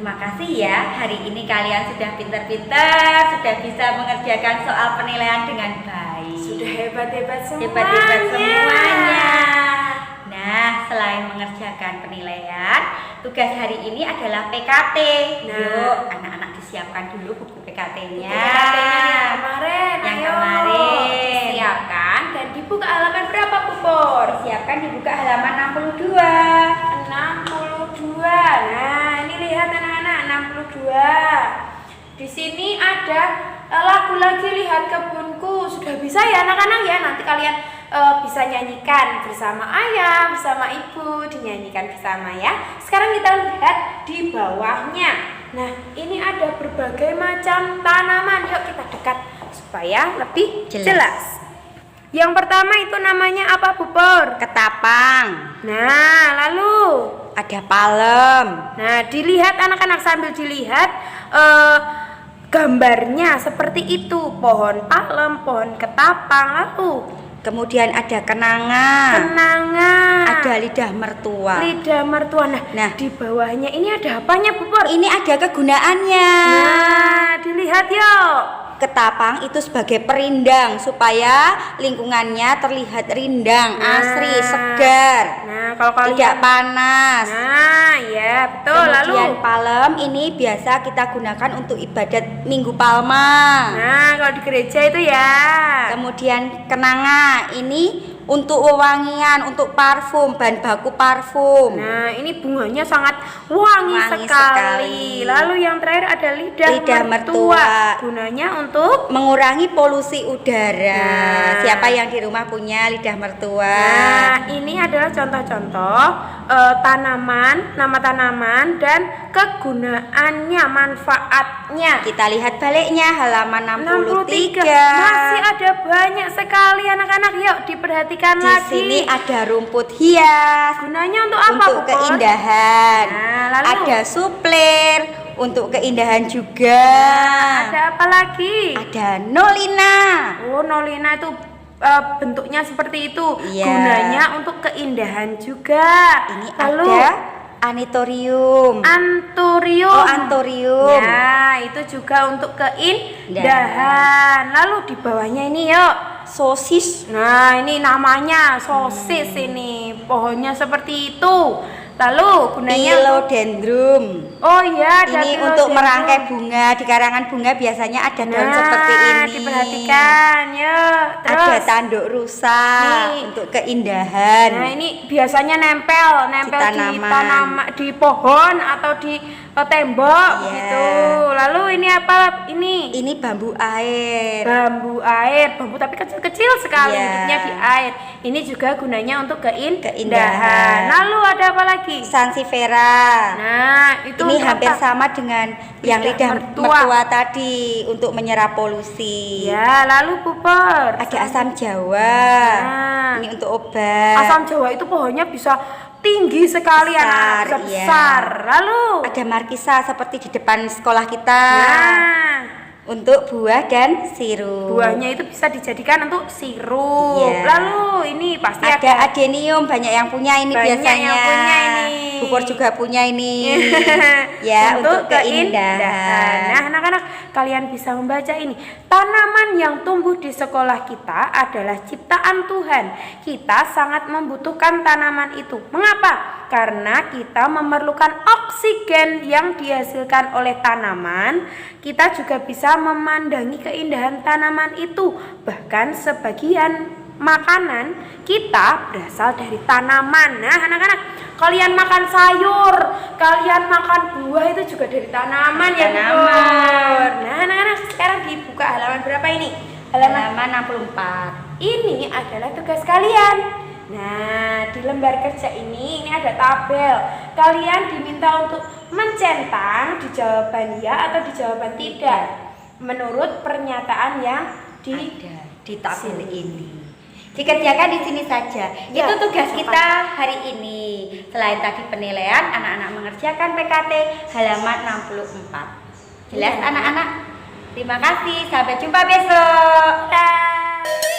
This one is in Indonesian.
terima kasih ya. Hari ini kalian sudah pintar-pintar, sudah bisa mengerjakan soal penilaian dengan baik. Sudah hebat-hebat semuanya. Hebat-hebat semuanya. Nah, selain mengerjakan penilaian, tugas hari ini adalah PKT. Nah, yuk, anak-anak disiapkan dulu buku PKT-nya. yang kemarin. Yang Ayo, kemarin. disiapkan dan dibuka halaman berapa, Pupur? Siapkan dibuka halaman 62. 62. Nah, ini lihat anak-anak, 62. Di sini ada lagu lagi, Lihat Kebunku. Sudah bisa ya anak-anak ya? Nanti kalian bisa nyanyikan bersama ayah, bersama ibu, dinyanyikan bersama ya. Sekarang kita lihat di bawahnya. Nah, ini ada berbagai macam tanaman. Yuk kita dekat supaya lebih jelas. Yang pertama itu namanya apa, Pupur? Ketapang. Nah, lalu Ada palem. nah, dilihat anak-anak sambil dilihat gambarnya seperti itu, pohon palem, pohon ketapang, lalu Kemudian ada kenanga. Ada lidah mertua. lidah mertua. Nah, di bawahnya ini ada apanya, Pupur? Ini ada kegunaannya. Nah, dilihat yuk. Ketapang itu sebagai perindang supaya lingkungannya terlihat rindang, asri, segar. Nah, kalau kalian tidak panas. Nah, ya betul. Kemudian Lalu palem ini biasa kita gunakan untuk ibadat Minggu Palma. nah, kalau di gereja itu ya. Kemudian kenanga ini untuk wewangian, untuk parfum, bahan baku parfum. Nah, ini bunganya sangat wangi sekali. Lalu yang terakhir ada lidah mertua. Gunanya untuk mengurangi polusi udara. Nah. Siapa yang di rumah punya lidah mertua? Nah, ini adalah contoh-contoh tanaman, nama tanaman dan kegunaannya, manfaatnya. Kita lihat baliknya halaman 63. Masih ada banyak sekali anak-anak. Yuk diperhatikan Di lagi. sini ada rumput hias. Gunanya untuk apa, Untuk Pupur? keindahan. Nah, lalu Ada suplir untuk keindahan juga. ada apa lagi? Ada nolina. Oh, nolina itu bentuknya seperti itu. Iya. Gunanya untuk keindahan juga. Ini lalu ada anitorium. anthurium. Oh, anthurium. Ya, itu juga untuk keindahan. Lalu di bawahnya ini yuk. Sosis. Nah, ini namanya sosis ini. Pohonnya seperti itu. Lalu gunanya Philodendrum. oh iya, ada Ini philodendrum. untuk merangkai bunga. Di karangan bunga biasanya ada daun seperti ini. Diperhatikan ya. Terus Ada tanduk rusa Nih. untuk keindahan. nah, ini biasanya nempel Di tanaman. tanaman, di pohon atau di tembok Iya. gitu. Lalu ini apa? Ini bambu air. Bambu air, bambu tapi kecil-kecil sekali, Iya. hidupnya di air. Ini juga gunanya untuk keindahan. Keindahan. Lalu ada apa lagi? Sansifera. Nah, itu Ini untuk hampir apa? sama dengan yang Lidah lidah mertua. mertua tadi untuk menyerap polusi. Ya, lalu Pupur. Ada asam jawa. Nah. Ini untuk obat. Asam jawa itu pohonnya bisa tinggi sekali, Besar, anak-anak, bisa iya. besar. Lalu Ada markisa seperti di depan sekolah kita. nah, Untuk buah dan sirup. buahnya itu bisa dijadikan untuk sirup. Iya. Lalu ini pasti Ada adenium, banyak yang punya ini Banyak biasanya. yang punya ini. Bupor juga punya ini. Ya, untuk keindahan. Nah, anak-anak, kalian bisa membaca ini. Tanaman yang tumbuh di sekolah kita adalah ciptaan Tuhan. Kita sangat membutuhkan tanaman itu. Mengapa? Karena kita memerlukan oksigen yang dihasilkan oleh tanaman. Kita juga bisa memandangi keindahan tanaman itu. Bahkan sebagian makanan kita berasal dari tanaman. Nah, anak-anak, kalian makan sayur, kalian makan buah itu juga dari tanaman ya, Pupur. Nah, anak-anak, sekarang dibuka halaman berapa ini? Halaman 64. Ini adalah tugas kalian. Nah, di lembar kerja ini ada tabel. Kalian diminta untuk mencentang di jawaban ya atau di jawaban tidak menurut pernyataan yang Ada di tabel sini. ini. Dikerjakan di sini saja. Ya, Itu tugas cepat. kita hari ini. Selain tadi penilaian, anak-anak mengerjakan PKT halaman 64. Jelas Ya. anak-anak? Terima kasih. Sampai jumpa besok. Dah.